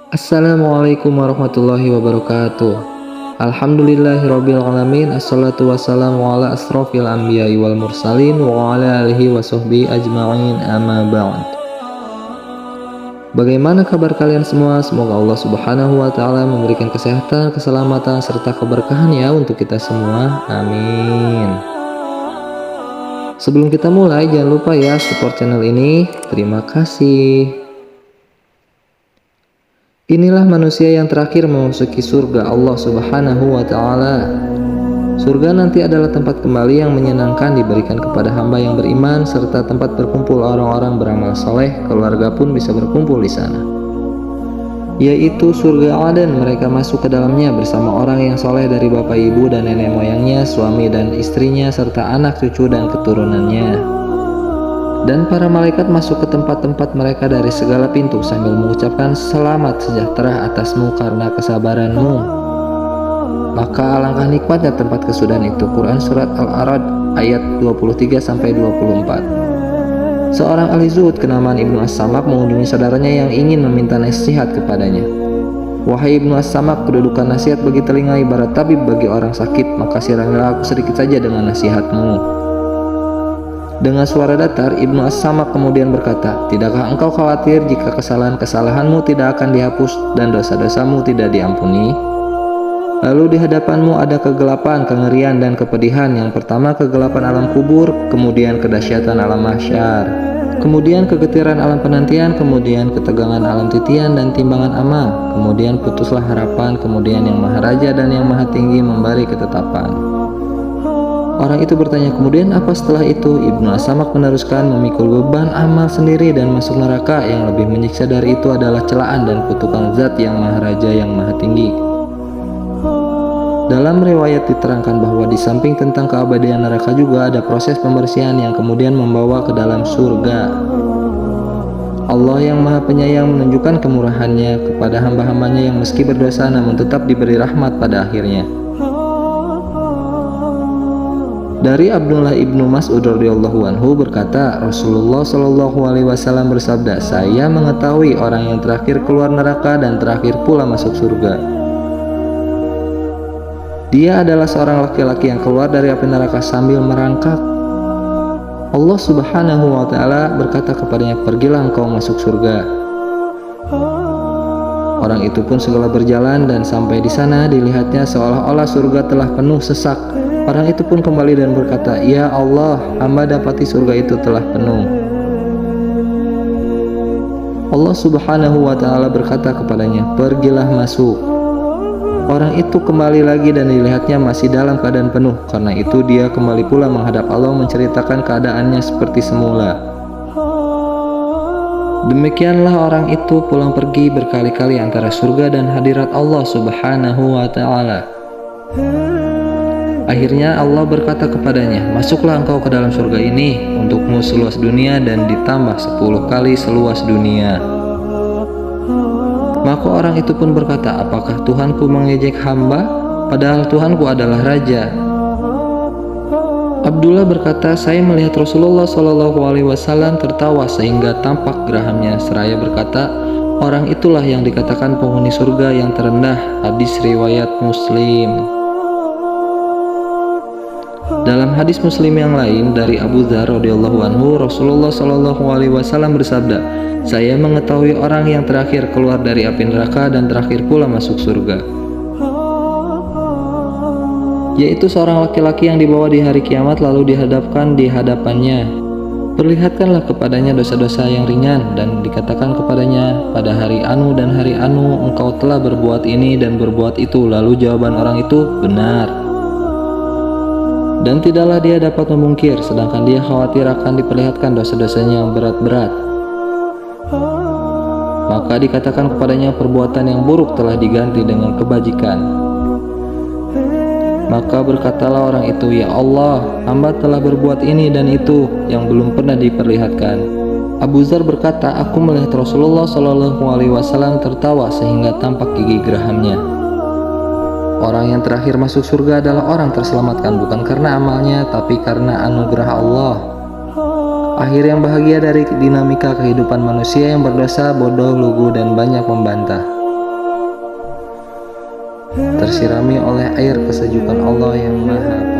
Assalamualaikum warahmatullahi wabarakatuh. Alhamdulillahirabbil alamin. Assalatu wassalamu ala asrofil anbiya'i wal mursalin wa ala alihi wa sahbihi ajma'in, amma ba'd. Bagaimana kabar kalian semua? Semoga Allah Subhanahu wa taala memberikan kesehatan, keselamatan serta keberkahan ya untuk kita semua. Amin. Sebelum kita mulai, jangan lupa ya support channel ini. Terima kasih. Inilah manusia yang terakhir memasuki surga Allah Subhanahu wa taala. Surga nanti adalah tempat kembali yang menyenangkan diberikan kepada hamba yang beriman serta tempat berkumpul orang-orang beramal soleh. Keluarga pun bisa berkumpul di sana, yaitu surga Aden. Mereka masuk ke dalamnya bersama orang yang soleh dari bapak ibu dan nenek moyangnya, suami dan istrinya, serta anak cucu dan keturunannya. Dan para malaikat masuk ke tempat-tempat mereka dari segala pintu sambil mengucapkan selamat sejahtera atasmu karena kesabaranmu. Maka alangkah nikmatnya tempat kesudahan itu. Quran Surat Al-A'raj ayat 23-24. Seorang ahli zuhud kenamaan Ibnu As-Samak mengunjungi saudaranya yang ingin meminta nasihat kepadanya. Wahai Ibnu As-Samak, kedudukan nasihat bagi telinga ibarat tabib bagi orang sakit, maka siramilah aku sedikit saja dengan nasihatmu. Dengan suara datar, Ibnu As-Samak kemudian berkata, tidakkah engkau khawatir jika kesalahan-kesalahanmu tidak akan dihapus dan dosa-dosamu tidak diampuni? Lalu di hadapanmu ada kegelapan, kengerian, dan kepedihan. Yang pertama kegelapan alam kubur, kemudian kedahsyatan alam mahsyar, kemudian kegetiran alam penantian, kemudian ketegangan alam titian dan timbangan amal, kemudian putuslah harapan, kemudian yang maha raja dan yang maha tinggi memberi ketetapan. Orang itu bertanya, kemudian apa setelah itu? Ibnu As-Samak meneruskan, memikul beban amal sendiri dan masuk neraka. Yang lebih menyiksa dari itu adalah celaan dan kutukan zat yang maha raja yang maha tinggi. Dalam riwayat diterangkan bahwa di samping tentang keabadian neraka juga ada proses pembersihan yang kemudian membawa ke dalam surga. Allah yang maha penyayang menunjukkan kemurahannya kepada hamba-hambanya yang meski berdosa namun tetap diberi rahmat pada akhirnya. Dari Abdullah ibnu Mas'ud radhiyallahu anhu berkata, Rasulullah shallallahu alaihi wasallam bersabda, saya mengetahui orang yang terakhir keluar neraka dan terakhir pula masuk surga. Dia adalah seorang laki-laki yang keluar dari api neraka sambil merangkak. Allah Subhanahu wa taala berkata kepadanya, pergilah engkau masuk surga. Orang itu pun segera berjalan dan sampai di sana dilihatnya seolah-olah surga telah penuh sesak. Orang itu pun kembali dan berkata, ya Allah, hamba dapati surga itu telah penuh. Allah Subhanahu wa taala berkata kepadanya, pergilah masuk. Orang itu kembali lagi dan dilihatnya masih dalam keadaan penuh. Karena itu dia kembali pula menghadap Allah menceritakan keadaannya seperti semula. Demikianlah orang itu pulang pergi berkali-kali antara surga dan hadirat Allah Subhanahu wa taala. Akhirnya Allah berkata kepadanya, masuklah engkau ke dalam surga ini, untukmu seluas dunia dan ditambah 10 kali seluas dunia. Maka orang itu pun berkata, apakah Tuhanku mengejek hamba? Padahal Tuhanku adalah raja. Abdullah berkata, saya melihat Rasulullah Shallallahu alaihi wasallam tertawa sehingga tampak gerahamnya, seraya berkata, orang itulah yang dikatakan penghuni surga yang terendah. Hadis riwayat Muslim. Dalam hadis Muslim yang lain dari Abu Dzar radhiyallahu anhu, Rasulullah shallallahu alaihi wasallam bersabda, saya mengetahui orang yang terakhir keluar dari api neraka dan terakhir pula masuk surga, yaitu seorang laki-laki yang dibawa di hari kiamat lalu dihadapkan di hadapannya. Perlihatkanlah kepadanya dosa-dosa yang ringan dan dikatakan kepadanya, pada hari anu dan hari anu engkau telah berbuat ini dan berbuat itu. Lalu jawaban orang itu, benar. Dan tidaklah dia dapat memungkir, sedangkan dia khawatir akan diperlihatkan dosa-dosanya yang berat-berat. Maka dikatakan kepadanya, perbuatan yang buruk telah diganti dengan kebajikan. Maka berkatalah orang itu, ya Allah, hamba telah berbuat ini dan itu yang belum pernah diperlihatkan. Abu Dzar berkata, aku melihat Rasulullah Shallallahu alaihi wasallam tertawa sehingga tampak gigi gerahamnya. Orang yang terakhir masuk surga adalah orang terselamatkan bukan karena amalnya, tapi karena anugerah Allah. Akhir yang bahagia dari dinamika kehidupan manusia yang berdosa, bodoh, lugu, dan banyak membantah. tersirami oleh air kesejukan Allah yang Maha